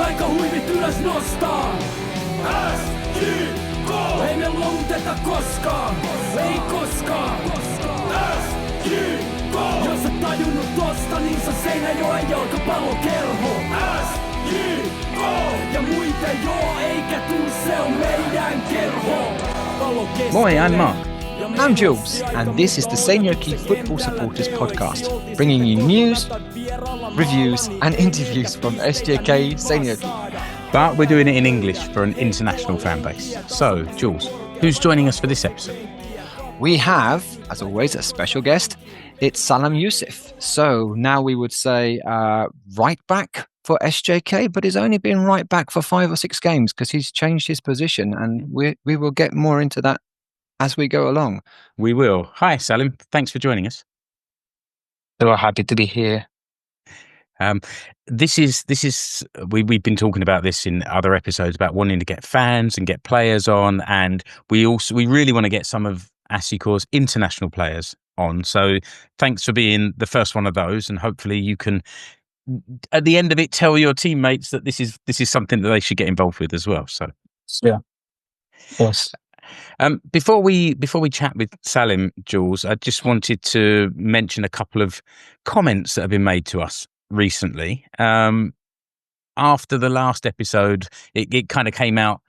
aika huivit ylös nostaa. SJK! Ei me luovuteta koskaan. Ei koskaan. SJK! Jos et tajunnut tosta, niin se Seinäjoen jalkapallokerho. SJK! Ja muita joo, eikä tuu, se on meidän kerho. Moi, I'm Mark. I'm Jules, and this is the Seinäjoki Football Supporters Podcast, bringing you news, reviews, and interviews from SJK Seinäjoki. But we're doing it in English for an international fan base. So, Jules, who's joining us for this episode? We have, as always, a special guest. It's Salim Yussif. So now we would say right back for SJK, but he's only been right back for 5 or 6 games because he's changed his position, and we will get more into that as we go along. We will. Hi, Salim. Thanks for joining us. So happy to be here. We've been talking about this in other episodes about wanting to get fans and get players on, and we really want to get some of SJK's international players on. So thanks for being the first one of those, and hopefully you can, at the end of it, tell your teammates that this is something that they should get involved with as well. So yeah, yes. Before we chat with Salim, Jules, I just wanted to mention a couple of comments that have been made to us recently. After the last episode, it kind of came out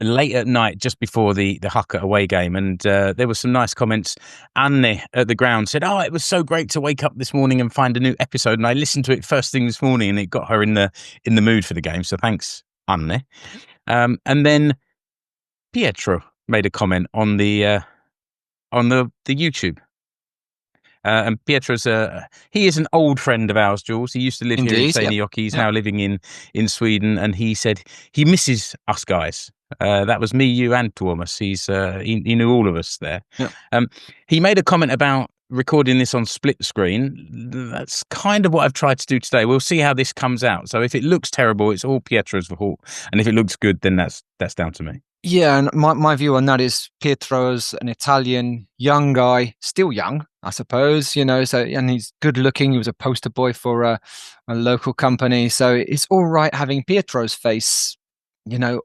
late at night, just before the Haka away game, and there were some nice comments. Anne at the ground said, "Oh, it was so great to wake up this morning and find a new episode, and I listened to it first thing this morning, and it got her in the mood for the game." So thanks, Anne. And then Pietro made a comment on the YouTube. And Pietro's he is an old friend of ours, Jules. He used to live here in Seinäjoki. He's now living in Sweden, and he said he misses us guys. That was me, you, and Thomas. He knew all of us there. Yeah. He made a comment about recording this on split screen. That's kind of what I've tried to do today. We'll see how this comes out. So if it looks terrible, it's all Pietro's fault, and if it looks good, then that's down to me. Yeah, and my view on that is Pietro's an Italian young guy, still young, I suppose, so, and he's good looking. He was a poster boy for a local company. So it's all right having Pietro's face,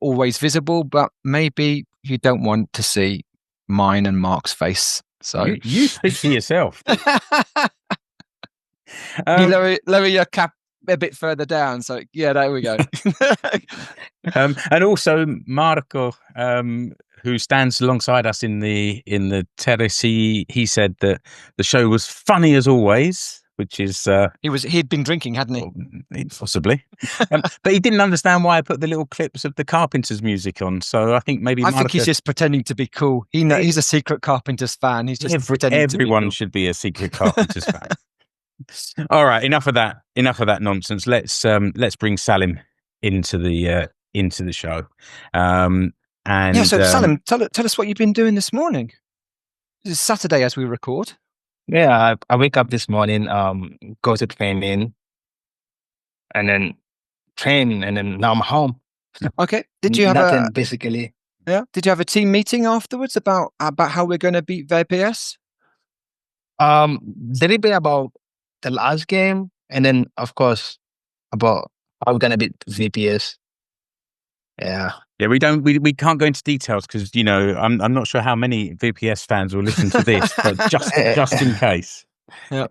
always visible, but maybe you don't want to see mine and Mark's face. So you speak for yourself. You lower your cap a bit further down. So yeah, there we go. And also Marko, who stands alongside us in the terrace, he said that the show was funny as always, which is he'd been drinking, hadn't he? Possibly. But he didn't understand why I put the little clips of the Carpenters music on. So I think maybe I think he's just pretending to be cool. He's a secret Carpenters fan. He's just pretending to be cool. Everyone should be a secret Carpenters fan. All right, enough of that nonsense. Let's bring Salim into the show. Salim, tell us what you've been doing this morning. This is Saturday as we record. Yeah, I wake up this morning, go to training, and then train, and then now I'm home. Okay. Did you have nothing basically? Yeah. Did you have a team meeting afterwards about how we're going to beat VPS? Did it be about the last game, and then of course about how we're going to beat VPS? Yeah. Yeah, we can't go into details because I'm not sure how many VPS fans will listen to this, but just in case. Yeah.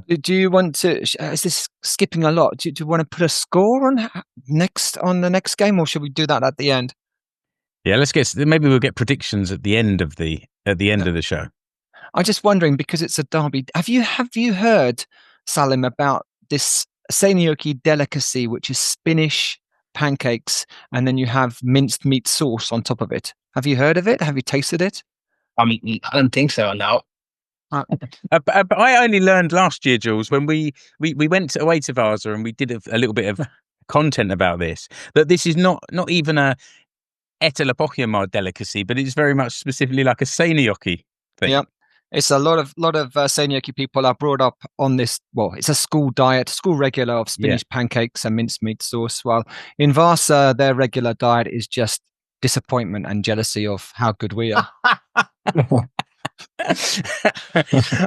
Do you want to? Is this skipping a lot? Do you want to put a score on the next game, or should we do that at the end? Yeah, maybe we'll get predictions at the end of the show. I'm just wondering because it's a derby. Have you heard, Salim, about this Seinäjoki delicacy, which is Spanish pancakes, and then you have minced meat sauce on top of it? Have you heard of it? Have you tasted it? I don't think so. No. But I only learned last year, Jules, when we went away to Vasa and we did a little bit of content about this, that this is not even a Etelä-Pohjanmaa delicacy, but it's very much specifically like a Seinäjoki thing. Yeah. It's a lot of Seinäjoki people are brought up on this. Well, it's a school diet, school regular of spinach pancakes and mincemeat sauce. While in Vasa, their regular diet is just disappointment and jealousy of how good we are.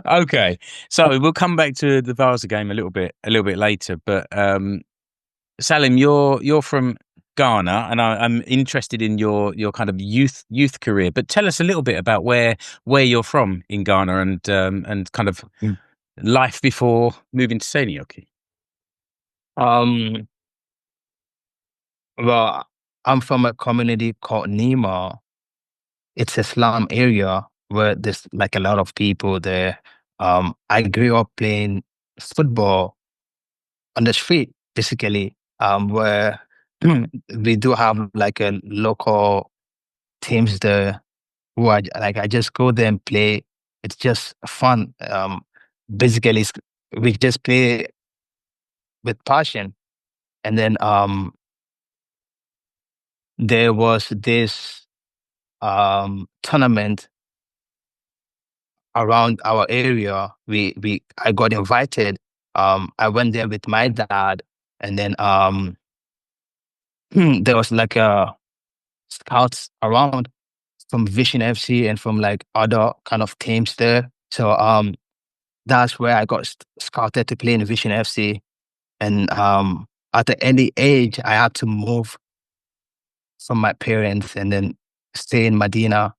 Okay, so we'll come back to the Vasa game a little bit later. But Salim, you're from Ghana, and I'm interested in your kind of youth career. But tell us a little bit about where you're from in Ghana and kind of life before moving to Seinäjoki. Well, I'm from a community called Nima. It's a slum area where there's like a lot of people there. I grew up playing football on the street, basically, where we do have like a local teams there who I like. I just go there and play. It's just fun. Basically, we just play with passion. And then there was this tournament around our area. I got invited. I went there with my dad, and then there was like a scouts around from Vision FC and from like other kind of teams there. So that's where I got scouted to play in Vision FC. And at the early age, I had to move from my parents and then stay in Medina.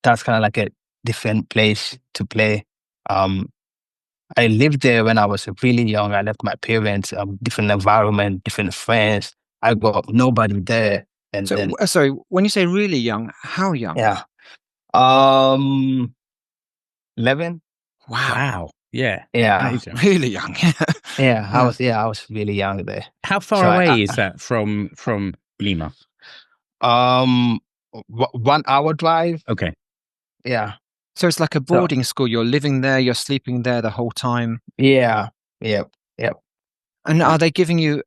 That's kind of like a different place to play. I lived there when I was really young. I left my parents, different environment, different friends. I got nobody there. And So, then, sorry, when you say really young, how young? yeah, 11. Wow. Yeah. Yeah, Really young. yeah. I was really young there. How far So away is that from Lima? 1 hour drive. Okay. Yeah, So it's like a boarding school. You're living there, you're sleeping there the whole time. yeah, yep. And are they giving you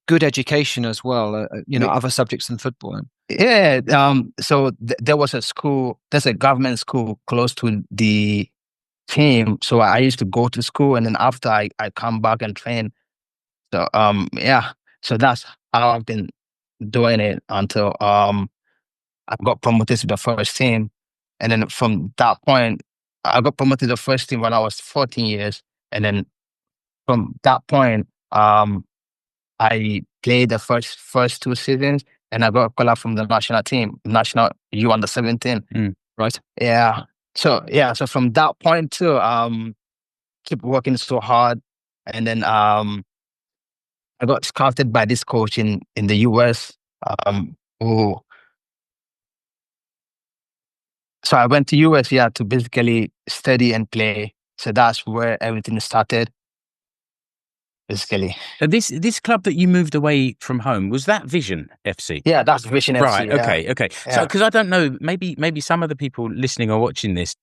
good education as well? Other subjects than football? Yeah. So there was a school. There's a government school close to the team. So I used to go to school, and then after I come back and train. So yeah. So that's how I've been doing it until I got promoted to the first team, and then from that point, I got promoted to the first team when I was 14 years, and then from that point, I played the first 2 seasons, and I got called up from the national team, national U under 17. Right. Yeah. So from that point too, keep working so hard, and then I got scouted by this coach in the US. So I went to US, to basically study and play. So that's where everything started. Basically. This club that you moved away from home, was that Vision FC? Yeah, that's Vision FC. Right. Yeah. Okay. Yeah. So, because I don't know, maybe some of the people listening or watching this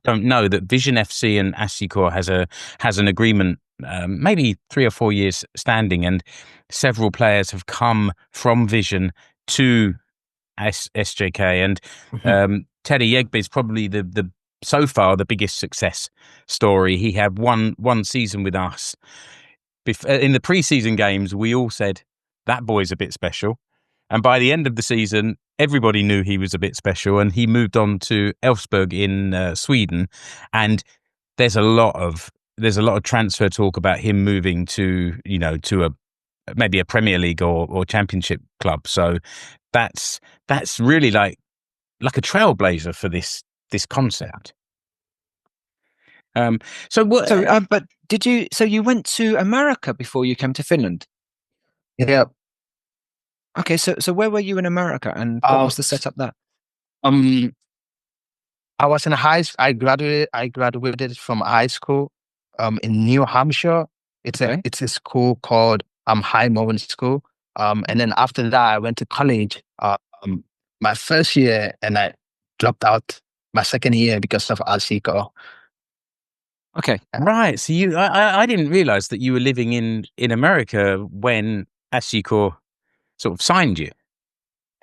don't know that Vision FC and SJK has an agreement, maybe 3 or 4 years standing, and several players have come from Vision to SJK, and Teddy Yegbe is probably the so far the biggest success story. He had one season with us. In the pre-season games, we all said that boy's a bit special, and by the end of the season, everybody knew he was a bit special, and he moved on to Elfsborg in Sweden. And there's a lot of transfer talk about him moving to maybe a Premier League or Championship club. So that's really like a trailblazer for this concept. But did you? So you went to America before you came to Finland? Yeah. Okay. So where were you in America, and what was the setup there? I was in I graduated from high school in New Hampshire. It's a school called Highmore School. And then after that, I went to college. My first year, and I dropped out my second year because of SJK. Okay. Right. So I didn't realize that you were living in America when SJK sort of signed you.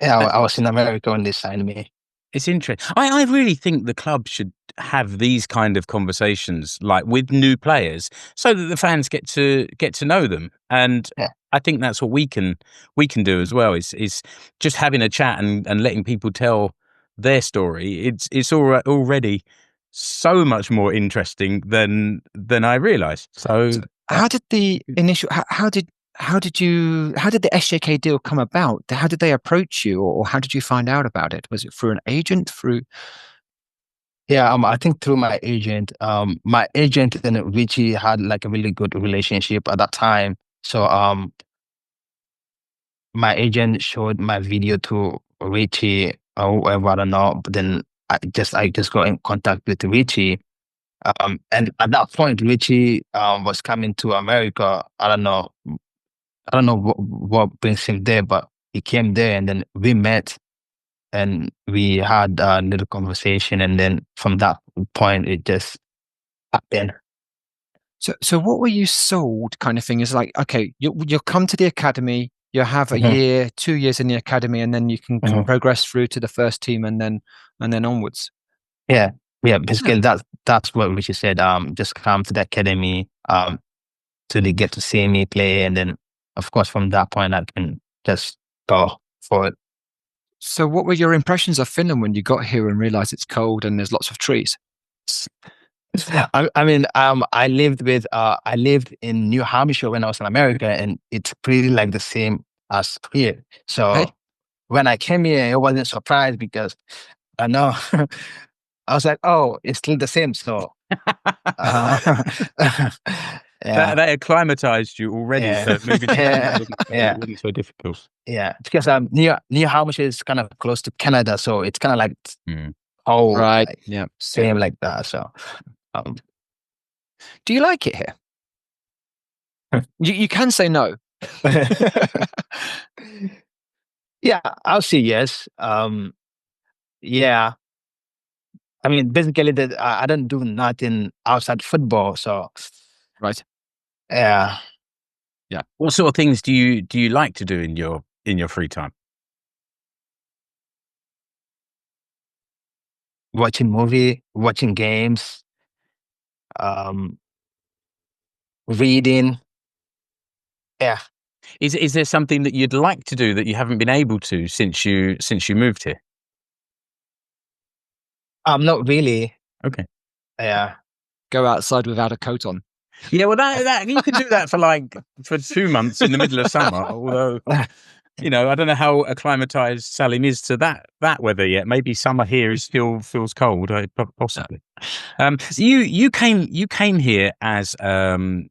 Yeah, I was in America when they signed me. It's interesting. I really think the club should have these kind of conversations, like with new players, so that the fans get to know them. And I think that's what we can do as well. Is just having a chat and letting people tell their story. It's already so much more interesting than I realized. So how did the initial? How did how did the SJK deal come about? How did they approach you, or how did you find out about it? Was it through an agent? Yeah, I think through my agent. My agent and Richie had like a really good relationship at that time. So my agent showed my video to Richie or whoever, I don't know. But then I just got in contact with Richie. And at that point, Richie was coming to America. I don't know what brings him there, but he came there, and then we met, and we had a little conversation, and then from that point, it just happened. So what were you sold? Kind of thing is like, okay, you'll come to the academy, you'll have a Mhm. year, 2 years in the academy, and then you can Mhm. progress through to the first team, and then onwards. Yeah, basically that's what Richie said. Just come to the academy, so they get to see me play, and then of course from that point I can just go for it. So what were your impressions of Finland when you got here and realized it's cold and there's lots of trees? I mean, I lived in New Hampshire when I was in America, and it's pretty like the same as here. So Hey? when I came here, I wasn't surprised because I know I was like, oh, it's still the same. So yeah, They acclimatized you already, Yeah. so moving to Canada Yeah. wasn't so difficult. yeah, because New Hampshire is kind of close to Canada, so it's kind of like Mm. Right. like, Yeah. same like that. So Do you like it here? You can say no. yeah, I'll say yes. Yeah, I mean, basically, that I don't do nothing outside football. So Right. yeah, What sort of things do you like to do in your free time? watching movie, watching games, um, reading. Yeah, Is there something that you'd like to do that you haven't been able to since you moved here? not really. Okay. Yeah, Go outside without a coat on. Yeah, well, that you can do that for 2 months in the middle of summer. Although, I don't know how acclimatized Salim is to that weather yet. Maybe summer here still feels cold, possibly. So you came here as a.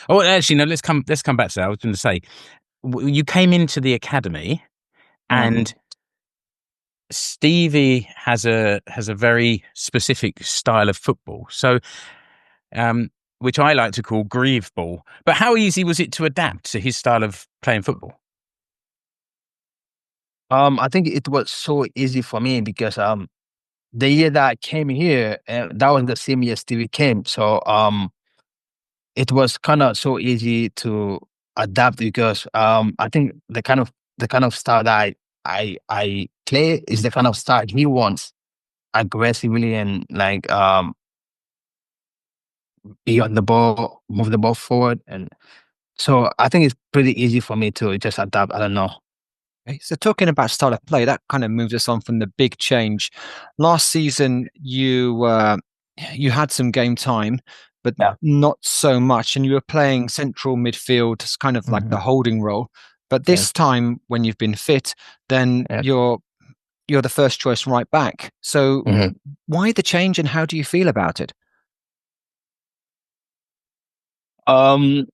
Oh, actually, no. Let's come back to that. I was going to say, you came into the academy, and Stevie has a very specific style of football. So, which I like to call Grieveball. But how easy was it to adapt to his style of playing football? I think it was so easy for me because the year that I came here, that was the same year Stevie came. So it was kind of so easy to adapt because I think the kind of style that I play is the kind of style he wants, aggressively and like be on the ball, move the ball forward, and so I think it's pretty easy for me to just adapt. I don't know. Okay, so talking about style of play, that kind of moves us on from the big change. Last season, you had some game time, but Yeah. not so much, and you were playing central midfield, it's kind of like the holding role. But this time, when you've been fit, then Yeah. you're the first choice right back. So why the change, and how do you feel about it? Um,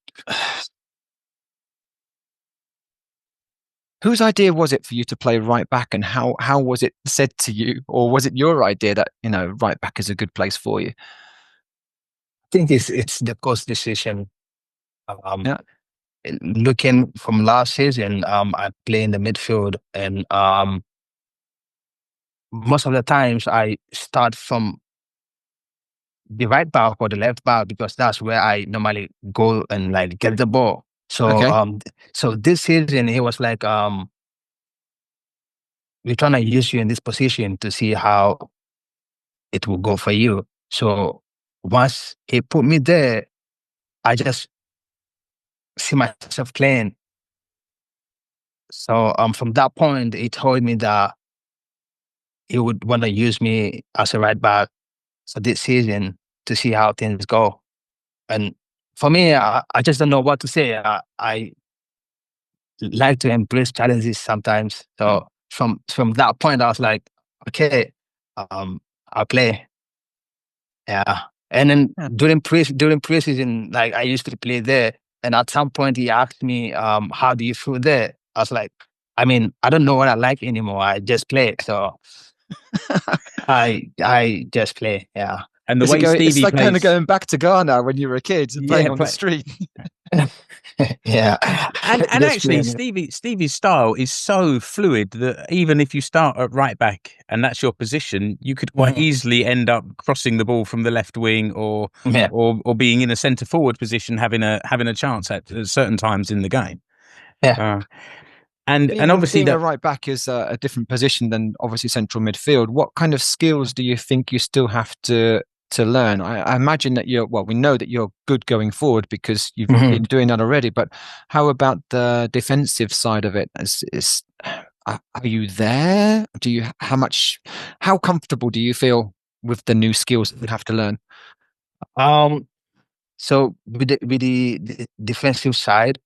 Whose idea was it for you to play right back, and how was it said to you, or was it your idea that right back is a good place for you? I think it's the coach decision. Yeah. Looking from last season, I play in the midfield, and most of the times I start from the right back or the left back because that's where I normally go and like get the ball. So Okay. so this season he was like, we're trying to use you in this position to see how it will go for you. So once he put me there, I just see myself playing. So from that point, he told me that he would want to use me as a right back for this season to see how things go. And for me, I just don't know what to say. I like to embrace challenges sometimes. So from that point, I was like, okay, I'll play. Yeah. And then during preseason, like I used to play there. And at some point he asked me, how do you feel there? I was like, I mean, I don't know what I like anymore. I just play. So I just play. Yeah. And the way Stevie it's like plays, kind of going back to Ghana when you were a kid and playing on the street. Yeah. and actually Stevie's style is so fluid that even if you start at right back and that's your position, you could quite easily end up crossing the ball from the left wing or being in a centre forward position, having a chance at certain times in the game. Yeah. And obviously being a right back is a different position than obviously central midfield. What kind of skills do you think you still have to learn? I imagine that we know that you're good going forward because you've been doing that already, but how about the defensive side of it? Are you there? How comfortable do you feel with the new skills that you have to learn? So with the defensive side,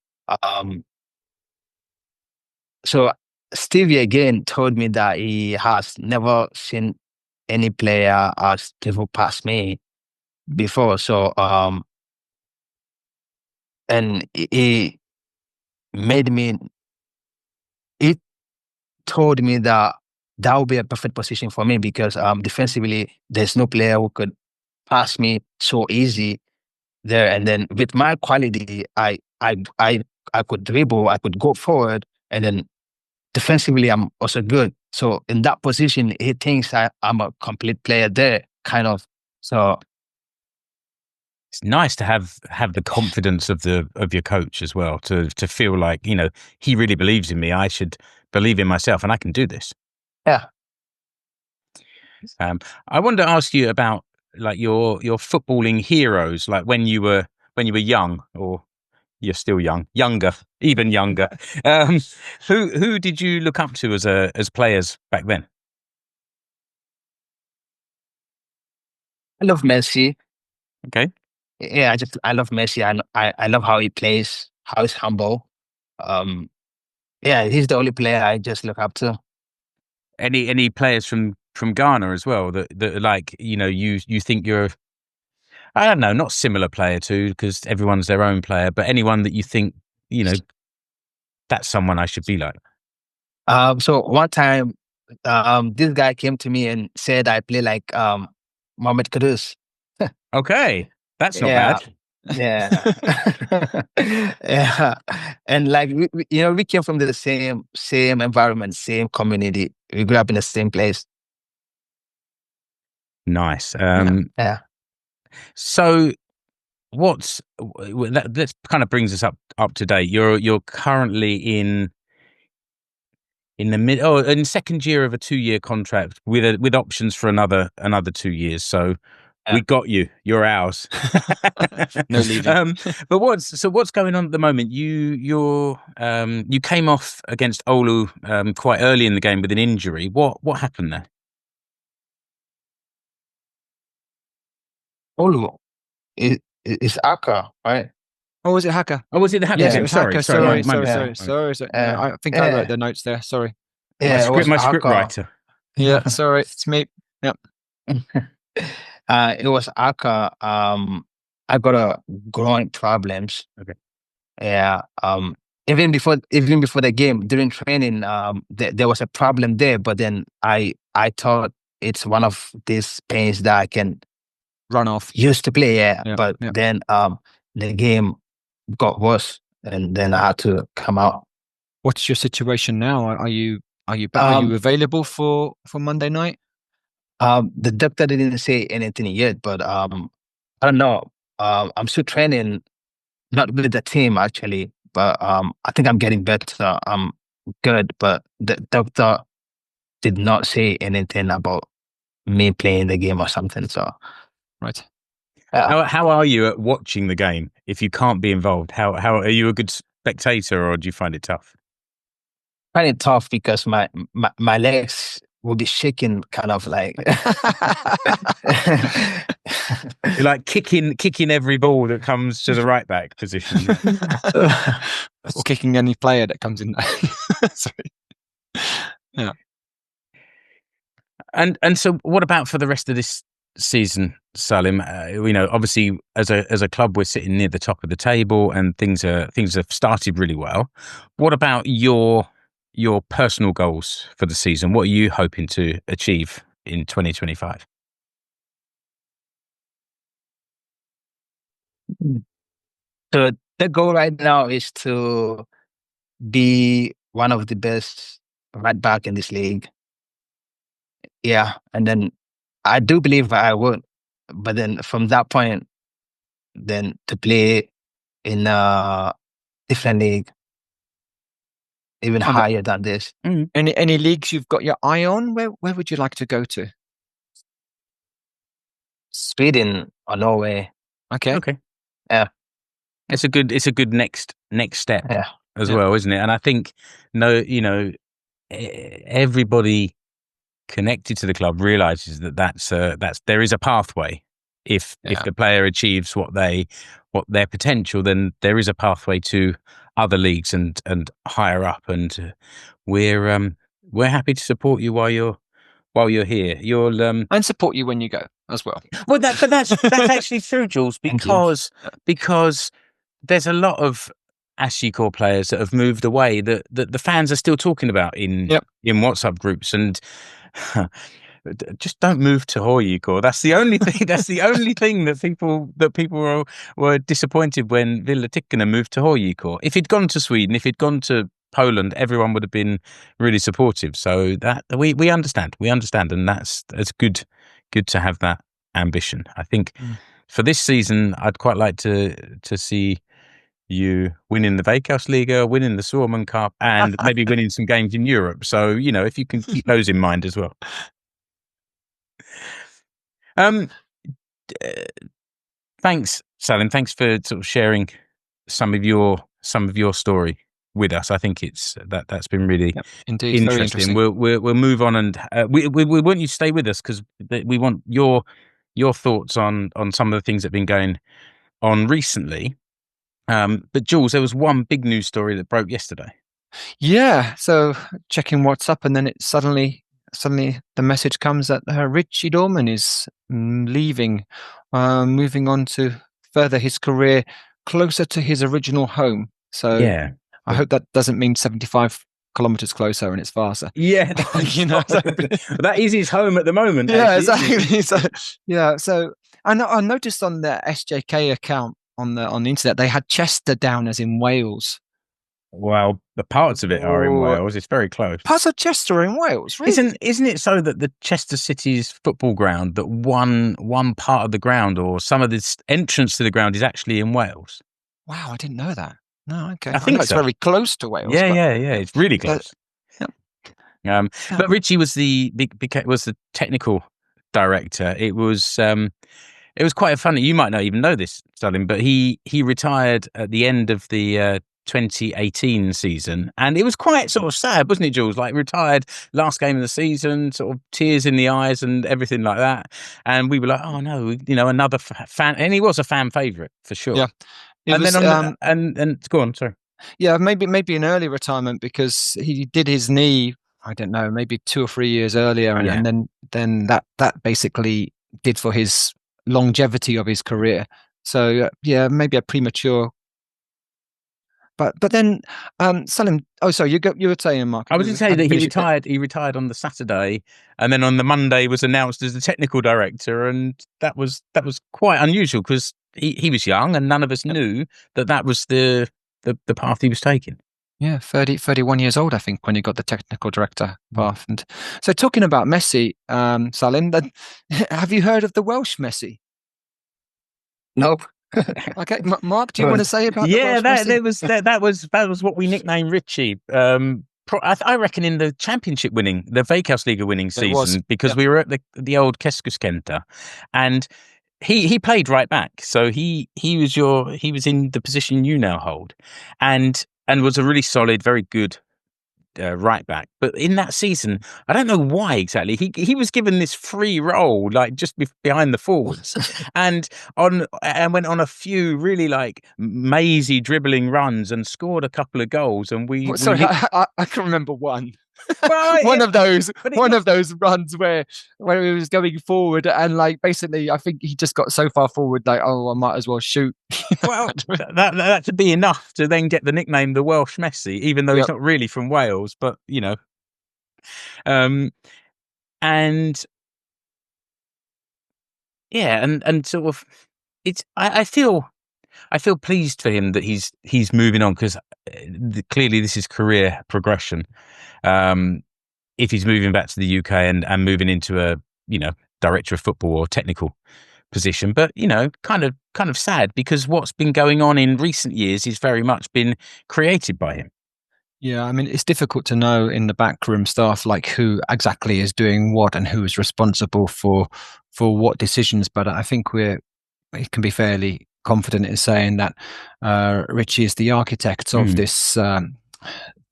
so Stevie again told me that he has never seen any player as dribble past me before. So and he told me that would be a perfect position for me because defensively there's no player who could pass me so easy there. And then with my quality, I could dribble, I could go forward, and then defensively I'm also good. So in that position, he thinks I'm a complete player there, kind of. So it's nice to have the confidence of your coach as well, to feel like, you know, he really believes in me. I should believe in myself and I can do this. Yeah. I wanted to ask you about like your footballing heroes, like when you were young, or you're still even younger. Who did you look up to as players back then? I love Messi. Okay. Yeah, I love Messi. I love how he plays, how he's humble. Yeah, he's the only player I just look up to. Any players from Ghana as well that like, you know, you think you're, I don't know, not similar player to, because everyone's their own player, but anyone that you think, you know, that's someone I should be like? So one time, this guy came to me and said I play like Mohamed Kudus. Okay, that's not bad. Yeah. Yeah. And like we came from the same environment, same community. We grew up in the same place. Nice. Yeah. So that kind of brings us up to date. You're currently in the second year of a 2-year contract with options for another 2 years. So we got you. You're ours. No leaving. But what's going on at the moment? You came off against Oulu quite early in the game with an injury. What happened there? Oulu. It's Accra, right? Oh, was it Haka? Oh, was it the Haka? Yes, it was Haka. Sorry. Yeah. I think I wrote the notes there. Sorry. Yeah, my script writer. Yeah, sorry, it's me. Yep. It was Accra. I got a growing problems. Okay. Yeah. Even before the game, during training, there was a problem there. But then I thought it's one of these pains that I can Run off. Used to play. Yeah. But then the game got worse, and then I had to come out. What's your situation now? Are you back? Are you available for Monday night? The doctor didn't say anything yet, but I don't know. I'm still training, not with the team actually, but I think I'm getting better. I'm good, but the doctor did not say anything about me playing the game or something. So, right. How are you at watching the game if you can't be involved? How are you a good spectator, or do you find it tough? I find it tough because my legs will be shaking, kind of like. You're like kicking every ball that comes to the right back position. Or kicking any player that comes in. Sorry. Yeah. And so, what about for the rest of this season, Salim? Obviously, as a club, we're sitting near the top of the table, and things have started really well. What about your personal goals for the season? What are you hoping to achieve in 2025? So the goal right now is to be one of the best right back in this league. Yeah, and then I do believe I would, but then from that point, then to play in a different league, even higher than this. Any leagues you've got your eye on? Where would you like to go to? Sweden or Norway. Okay. Yeah. It's a good next step as well, isn't it? And I think everybody connected to the club realizes that there is a pathway. If the player achieves what their potential, then there is a pathway to other leagues and higher up. And we're happy to support you while you're here. And support you when you go as well. Well, that's actually true, Jules, because there's a lot of SJK players that have moved away that the fans are still talking about in WhatsApp groups, and just don't move to YUSSIF'S. That's the only thing. That's the only thing that people were disappointed when Ville Tikkanen moved to YUSSIF'S. If he'd gone to Sweden, if he'd gone to Poland, everyone would have been really supportive. So that we understand, and that's good to have that ambition. I think for this season, I'd quite like to see you winning the Veikkausliiga, winning the Suomen Cup, and maybe winning some games in Europe. So, if you can keep those in mind as well. Thanks, Salim. Thanks for sort of sharing some of your story with us. I think that's been really indeed interesting. We'll move on, and we want you to stay with us because we want your thoughts on some of the things that have been going on recently. But Jules, there was one big news story that broke yesterday. Yeah, so checking WhatsApp, and then it suddenly the message comes that Richie Dorman is leaving, moving on to further his career closer to his original home. So I hope that doesn't mean 75 kilometers closer and it's faster. Yeah, that is his home at the moment. Yeah, exactly. So I noticed on the SJK account on the internet they had Chester down as in Wales. Well, the parts of it are in Wales. It's very close. Parts of Chester are in Wales, really? Isn't it so that the Chester City's football ground, that one part of the ground or some of this entrance to the ground is actually in Wales? Wow, I didn't know that. No, okay. I think it's very close to Wales. Yeah. It's really close. But Richie was the technical director. It was quite funny. You might not even know this, Salim, but he retired at the end of the 2018 season, and it was quite sort of sad, wasn't it, Jules? Like, retired last game of the season, sort of tears in the eyes and everything like that. And we were like, oh no, another fan, and he was a fan favourite for sure. Yeah, and go on, sorry. Yeah, maybe an early retirement because he did his knee, I don't know, maybe 2 or 3 years earlier, and then that basically did for his longevity of his career. So maybe a premature. But then Salim, sorry, you were saying, Marko. I was going to say that he retired on the Saturday, and then on the Monday was announced as the technical director, and that was quite unusual because he was young and none of us knew that was the path he was taking. Yeah, 31 years old, I think, when he got the technical director path. And so, talking about Messi, Salim, have you heard of the Welsh Messi? Nope. Okay, Mark, do you want to say about the Welsh Messi? that was what we nicknamed Richie. I reckon in the championship winning, the Veikkausliiga winning season, because we were at the old Keskuskenttä, and he played right back. So he was in the position you now hold, and was a really solid, very good right back. But in that season, I don't know why exactly, he was given this free role, like just behind the forwards, and went on a few really like mazy dribbling runs and scored a couple of goals. And Sorry, I can remember one. Well, one of those runs where he was going forward and like basically I think he just got so far forward like, oh, I might as well shoot. Well, that should be enough to then get the nickname the Welsh Messi, even though he's not really from Wales, but you know. And yeah, and sort of it's I feel pleased for him that he's moving on, because clearly this is career progression. If he's moving back to the UK and moving into a, you know, director of football or technical position, but you know, kind of sad, because what's been going on in recent years is very much been created by him. Yeah, I mean, it's difficult to know in the backroom staff like who exactly is doing what and who is responsible for what decisions, but I think we can be fairly confident in saying that Richie is the architect of this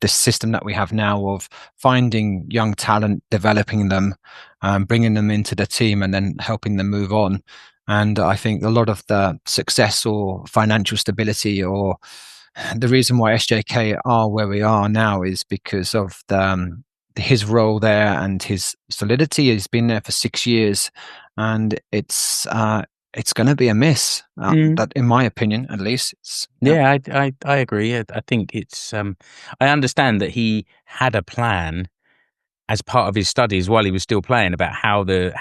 system that we have now of finding young talent, developing them, bringing them into the team, and then helping them move on. And I think a lot of the success or financial stability or the reason why SJK are where we are now is because of his role there and his solidity. He's been there for 6 years, and it's going to be a miss. That, in my opinion, at least. I agree. I think it's. I understand that he had a plan as part of his studies while he was still playing about how to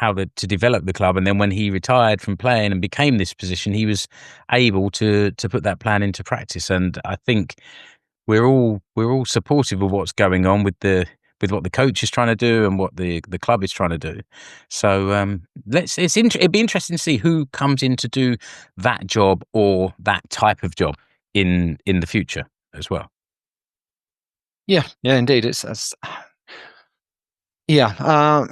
develop the club, and then when he retired from playing and became this position, he was able to put that plan into practice. And I think we're all supportive of what's going on with what the coach is trying to do and what the club is trying to do. So it'd be interesting to see who comes in to do that job or that type of job in the future as well. Yeah, indeed. I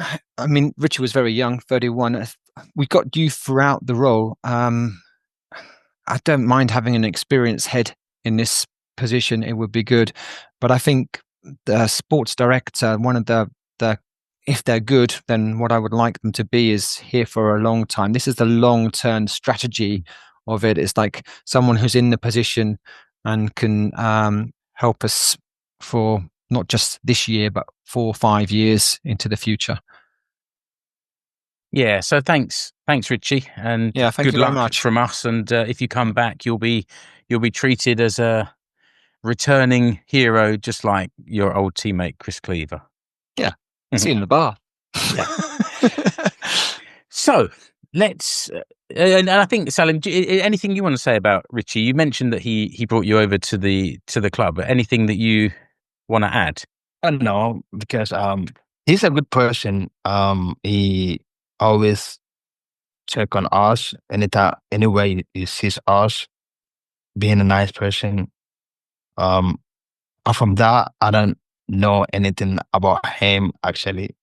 mean, Richie was very young, 31. We got youth throughout the role. I don't mind having an experienced head in this position. It would be good, but I think the sports director, one of the if they're good, then what I would like them to be is here for a long time. This is the long-term strategy of it. It's like someone who's in the position and can help us for not just this year, but 4 or 5 years into the future. Yeah. So thanks, Richie, and thank good you luck very much from us. And if you come back, you'll be treated as a returning hero, just like your old teammate Chris Cleaver. Yeah, see you in the bar. Yeah. So let's, and I think, Salim, anything you want to say about Richie? You mentioned that he brought you over to the club, but anything that you want to add? No, because he's a good person. He always check on us anytime, anyway he sees us, being a nice person. From that, I don't know anything about him actually,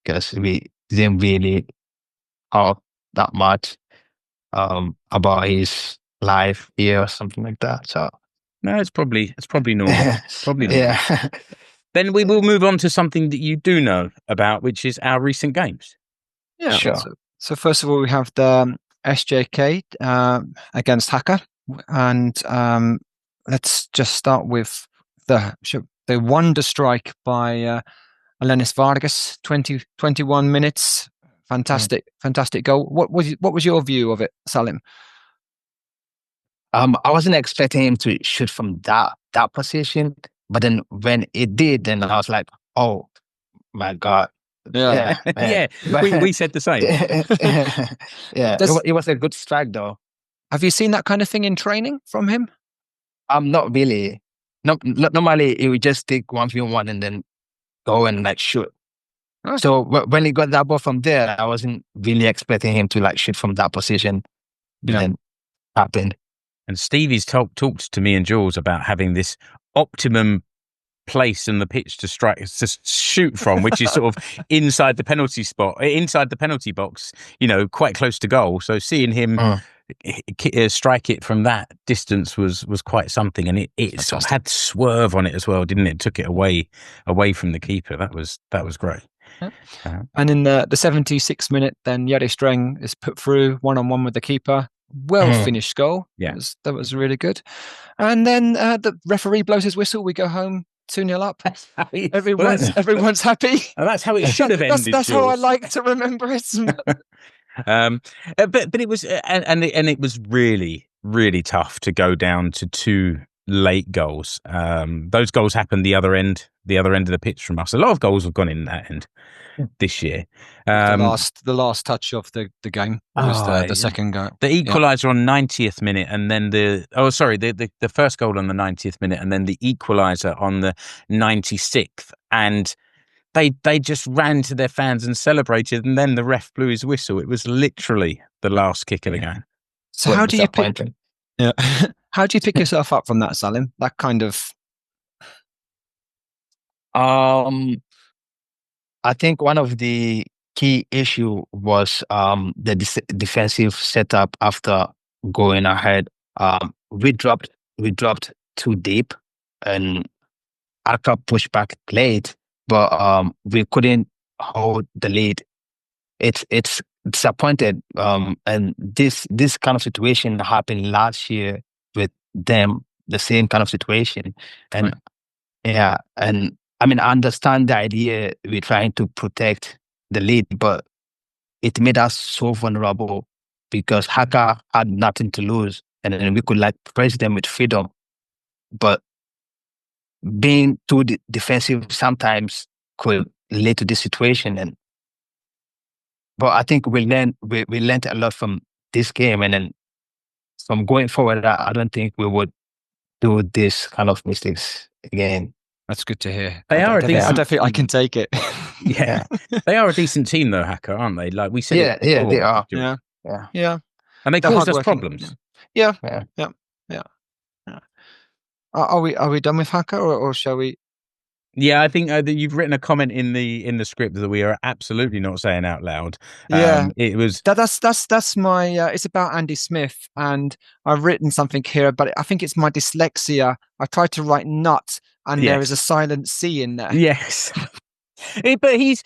because we didn't really talk that much about his life here or something like that. So no, it's probably normal. Probably normal. Yeah. Then we will move on to something that you do know about, which is our recent games. Yeah, sure. So first of all, we have the SJK against Haka, and let's just start with the wonder strike by Alenis Vargas, 21 minutes. Fantastic goal. What was your view of it, Salim? I wasn't expecting him to shoot from that position, but then when it did, then I was like, oh my God. Yeah. Yeah, we said the same. Yeah, it was a good strike though. Have you seen that kind of thing in training from him? Not really. No, normally it would just take 1v1 and then go and like shoot. Oh. So when he got that ball from there, I wasn't really expecting him to like shoot from that position. But then happened. And Stevie's talked to me and Jules about having this optimum place in the pitch to shoot from, which is sort of inside the penalty box, you know, quite close to goal. So seeing him strike it from that distance was quite something, and it sort of had swerve on it as well, didn't it? Took it away from the keeper. That was great. Yeah. And in the 76th minute, then Jari Streng is put through 1-on-1 with the keeper. Well finished goal. Yeah, that was really good. And then the referee blows his whistle. We go home 2-0 up. Everyone's happy. And that's how it should have ended. That's how I like to remember it. But it was and it was really, really tough to go down to 2 late goals. Those goals happened the other end of the pitch from us. A lot of goals have gone in that end this year. The last touch of the game was the second goal. The equaliser on 90th minute, and then the first goal on the 90th minute, and then the equaliser on the 96th. And they just ran to their fans and celebrated, and then the ref blew his whistle. It was literally the last kick of the game. So how do you pick? Yeah, how do you pick yourself up from that, Salim? That kind of. I think one of the key issue was the defensive setup after going ahead. We dropped too deep, and Accra pushed back late, but we couldn't hold the lead. It's disappointed, and this kind of situation happened last year with them, the same kind of situation, and and I mean, I understand the idea we're trying to protect the lead, but it made us so vulnerable because Haka had nothing to lose, and then we could press them with freedom. But being too defensive sometimes could lead to this situation. But I think we learned a lot from this game, and then from going forward, I don't think we would do this kind of mistakes again. That's good to hear. I don't think I can take it. Yeah, they are a decent team though, Haka, aren't they? Like we said, yeah, they are. Yeah, and they caused us problems. Yeah. Are we done with Haka, or shall we? Yeah, I think you've written a comment in the script that we are absolutely not saying out loud. It was that's my. It's about Andy Smith, and I've written something here, but I think it's my dyslexia. I tried to write nut, and there is a silent C in there. Yes, but he's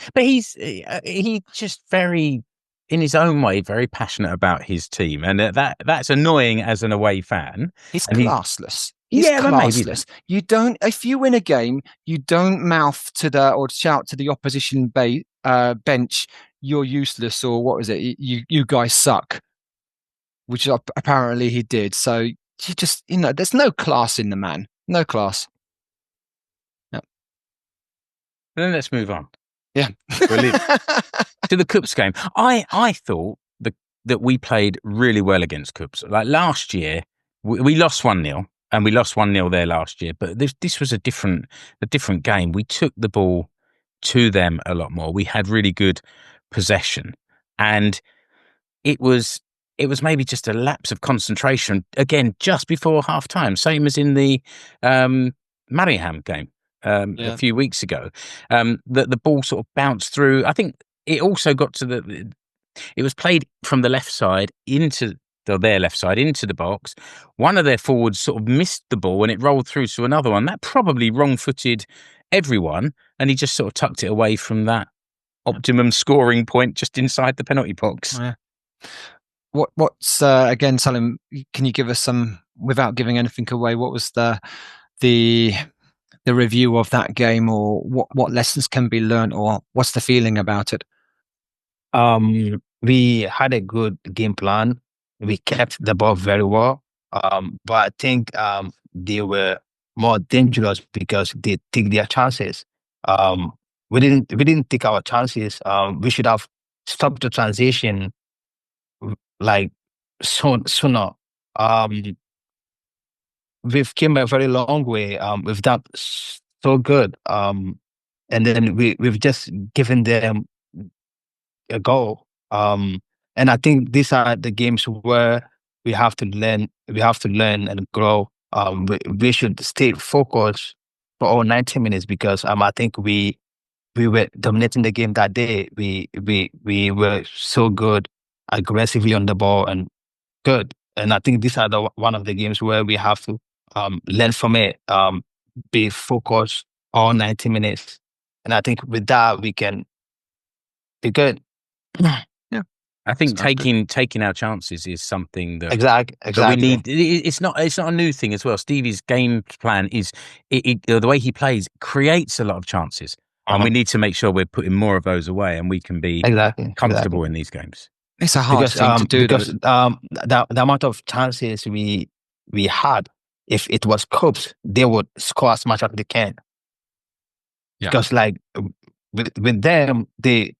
just very, in his own way, very passionate about his team, and that's annoying as an away fan. He's classless. He's classless. You don't. If you win a game, you don't mouth to or shout to the opposition bench, "You're useless," or what was it? You guys suck, which apparently he did. So you just, there's no class in the man. No class. Yeah. Then let's move on. Yeah, brilliant. To the KuPS game. I thought that we played really well against KuPS. Like last year, we lost 1-0. And we lost 1-0 there last year, but this was a different game. We took the ball to them a lot more. We had really good possession, and it was maybe just a lapse of concentration again just before half time, same as in the Mariehamn game a few weeks ago. That the ball sort of bounced through. I think it also got to it was played from the left side into their left side into the box. One of their forwards sort of missed the ball and it rolled through to another one. That probably wrong-footed everyone, and he just sort of tucked it away from that optimum scoring point just inside the penalty box. Yeah. What's again, Salim? Can you give us some, without giving anything away? What was the review of that game, or what lessons can be learned, or what's the feeling about it? We had a good game plan. We kept the ball very well, but I think they were more dangerous because they take their chances. We didn't take our chances. We should have stopped the transition sooner. We've come a very long way. We've done so good, and then we've just given them a goal. And I think these are the games where we have to learn. We have to learn and grow. We should stay focused for all 90 minutes because I think we were dominating the game that day. We were so good, aggressively on the ball and good. and I think these are one of the games where we have to learn from it, be focused all 90 minutes. And I think with that, we can be good. Yeah. I think taking our chances is something that Exactly. that we need. It's not a new thing as well. Stevie's game plan is the way he plays creates a lot of chances, and we need to make sure we're putting more of those away, and we can be comfortable in these games. It's a hard thing to do because the amount of chances we had, if it was KuPS, they would score as much as they can. Yeah. Because like with them, they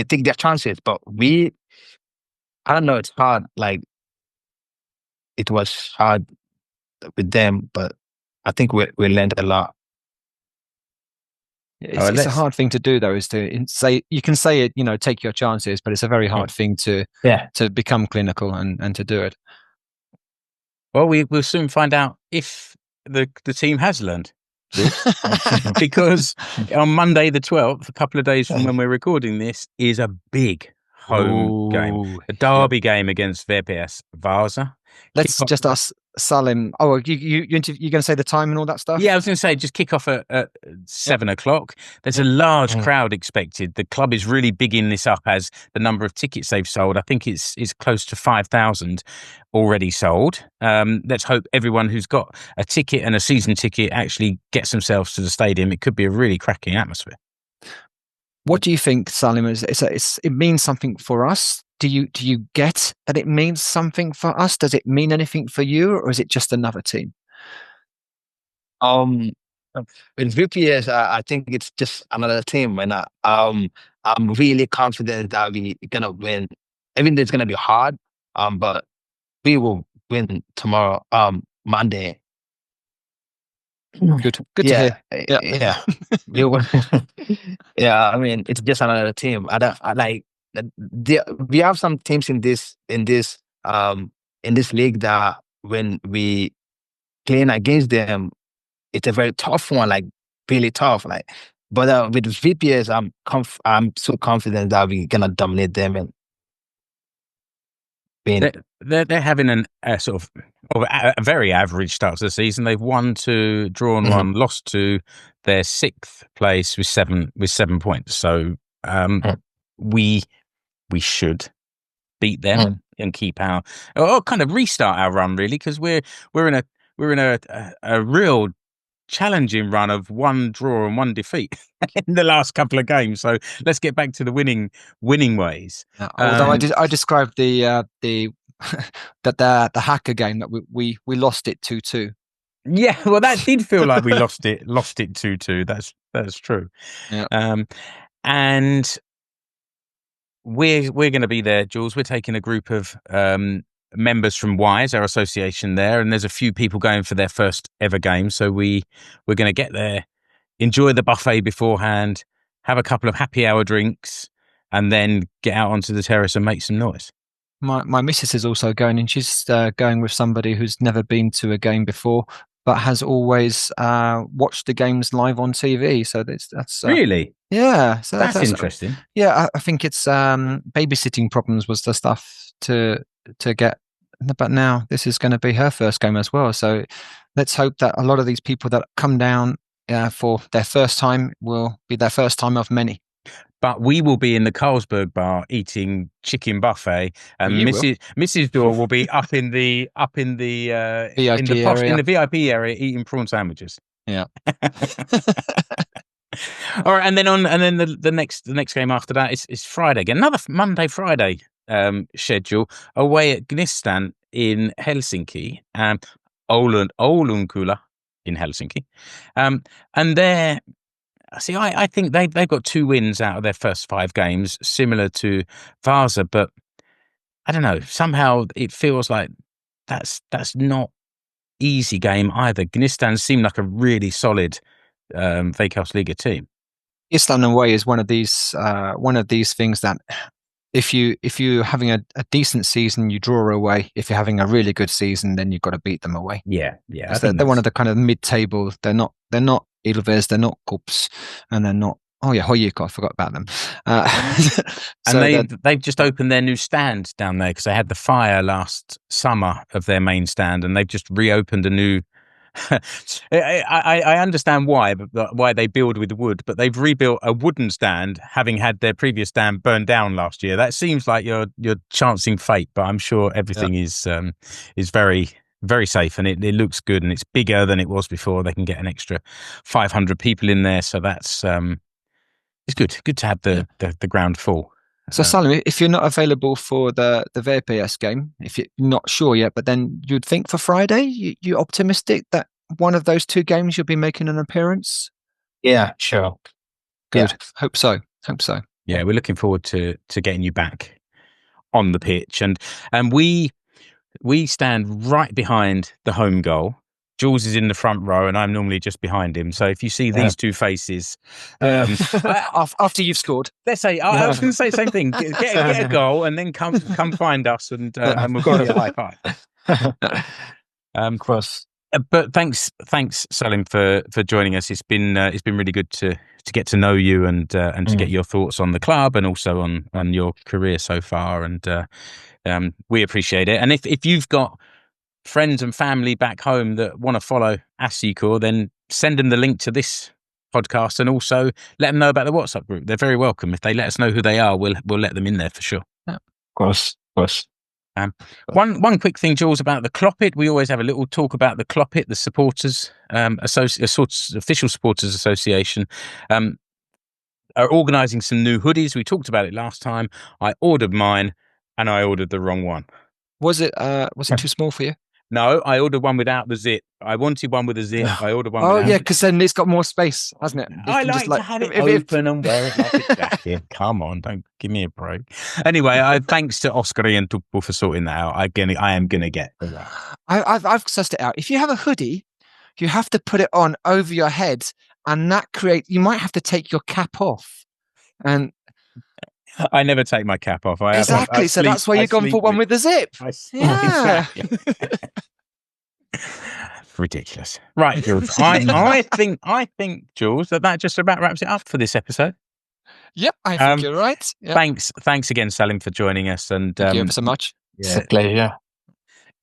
take their chances, but I don't know, it's hard. Like it was hard with them, but I think we learned a lot. It's a hard thing to do, though, is to say, you can say it, take your chances, but it's a very hard thing to become clinical and to do it. Well, we'll soon find out if the team has learned. Because on Monday the 12th, a couple of days from when we're recording this, is a big home game. A derby game against VPS Vasa. Let's just ask Salim. Oh, you're going to say the time and all that stuff? Yeah, I was going to say, just kick off at 7 o'clock. There's a large crowd expected. The club is really bigging this up as the number of tickets they've sold. I think it's close to 5,000 already sold. Let's hope everyone who's got a ticket and a season ticket actually gets themselves to the stadium. It could be a really cracking atmosphere. What do you think, Salim? It means something for us? Do you get that it means something for us? Does it mean anything for you, or is it just another team? With VPS, I think it's just another team, and I'm really confident that we're gonna win. Even though it's gonna be hard, but we will win tomorrow, Monday. Good to hear. Yeah. Yeah, I mean, it's just another team. We have some teams in this league that when we playing against them, it's a very tough one, like really tough. But with VPS, I'm so confident that we're gonna dominate them and win. They're having a sort of a very average start to the season. They've won 2, drawn 1, lost 2. They're 6th place with 7 points. So we should beat them and keep or kind of restart our run, really, because we're in a real challenging run of 1 draw and 1 defeat in the last couple of games. So let's get back to the winning ways. Although I described the Haka game that we lost it 2-2. Yeah, well, that did feel like we lost it 2-2. That's true. Yeah. And we're going to be there, Jules. We're taking a group of members from YUSSIF'S, our association there, and there's a few people going for their first ever game. So we're going to get there, enjoy the buffet beforehand, have a couple of happy hour drinks, and then get out onto the terrace and make some noise. My missus is also going, and she's going with somebody who's never been to a game before, but has always watched the games live on TV. So that's really, yeah. So that's interesting. Yeah, I think it's babysitting problems was the stuff to get, but now this is going to be her first game as well. So let's hope that a lot of these people that come down for their first time will be their first time of many. But we will be in the Carlsberg bar eating chicken buffet, and Mrs. Dorr will be up in the VIP area eating prawn sandwiches. Yeah. All right, and then the next game after that is Friday again, another Monday Friday schedule away at Gnistan in Helsinki, Oulunkylä in Helsinki, and there. See, I think they've got 2 wins out of their first 5 games, similar to Vasa, but I don't know. Somehow it feels like that's not easy game either. Gnistan seemed like a really solid Veikkausliiga team. Gnistan away is one of these things that if you're having a decent season, you draw away. If you're having a really good season, then you've got to beat them away. Yeah. They're one of the kind of mid-table. They're not Ilves, they're not KuPS, and they're not Oh yeah, YUSSIF, I forgot about them. And they've just opened their new stand down there because they had the fire last summer of their main stand, and they've just reopened a new. I understand why they build with wood, but they've rebuilt a wooden stand, having had their previous stand burned down last year. That seems like you're chancing fate, but I'm sure everything is very, very safe, and it looks good, and it's bigger than it was before. They can get an extra 500 people in there, so that's it's good to have the ground full. So Salim, if you're not available for the VPS game, if you're not sure yet, but then you'd think for Friday, you optimistic that one of those two games you'll be making an appearance? Yeah, sure. Good. Yeah. Hope so. Yeah, we're looking forward to getting you back on the pitch, and we stand right behind the home goal. Jules is in the front row, and I'm normally just behind him. So if you see these two faces, after you've scored, let's say I was going to say the same thing. Get a goal, and then come find us, and we'll give you a high five. Of course. But thanks, Salim, for joining us. It's been really good to get to know you and to get your thoughts on the club and also on your career so far. And we appreciate it. And if you've got friends and family back home that want to follow SJK, then send them the link to this podcast, and also let them know about the WhatsApp group. They're very welcome. If they let us know who they are, we'll let them in there for sure. Yeah. Of course. One quick thing, Jules, about the Klopit. We always have a little talk about the Klopit, the supporters, official supporters association, are organising some new hoodies. We talked about it last time. I ordered mine, and I ordered the wrong one. Was it too small for you? No, I ordered one without the zip. I wanted one with a zip. I ordered one. Oh yeah, because then it's got more space, hasn't it? I like to have it open and wear it like a jacket. Come on, don't give me a break. Anyway, thanks to Oscar and Tuppo for sorting that out. I am gonna get that. I've sussed it out. If you have a hoodie, you have to put it on over your head, and you might have to take your cap off. And I never take my cap off. Exactly. So that's why you've gone for one with the zip. Yeah. Ridiculous. Right, Jules. I think, Jules, that just about wraps it up for this episode. Yep, I think you're right. Yep. Thanks again, Salim, for joining us. And thank you ever so much. It's a pleasure.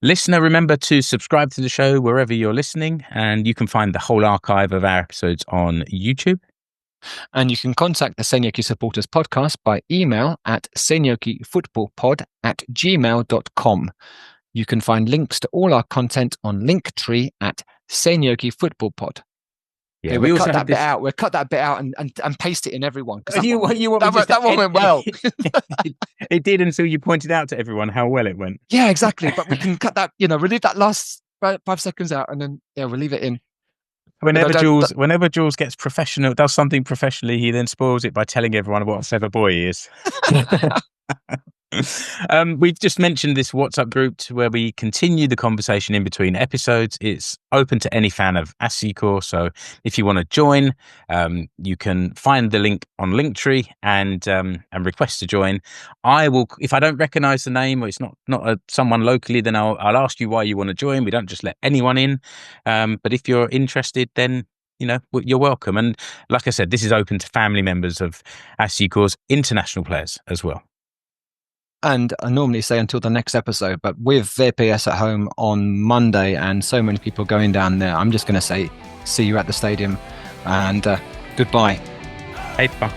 Listener, remember to subscribe to the show wherever you're listening, and you can find the whole archive of our episodes on YouTube. And you can contact the Seinäjoki Supporters Podcast by email at seinäjokifootballpod@gmail.com. You can find links to all our content on Linktree at Seinäjoki Football Pod. Yeah, we'll cut that bit out. We'll cut that bit out and paste it in everyone. That one went well. It did until you pointed out to everyone how well it went. Yeah, exactly. But we can cut that, we'll leave that last 5 seconds out, and then we'll leave it in. Whenever Jules gets professional, does something professionally, he then spoils it by telling everyone what a clever boy he is. We've just mentioned this WhatsApp group where we continue the conversation in between episodes. It's open to any fan of SJK, so if you want to join, you can find the link on Linktree and request to join. I will, if I don't recognise the name or it's not someone locally, then I'll ask you why you want to join. We don't just let anyone in, but if you're interested, then you're welcome. And like I said, this is open to family members of SJK's international players as well. And I normally say until the next episode, but with VPS at home on Monday and so many people going down there, I'm just going to say see you at the stadium and goodbye. Heippa.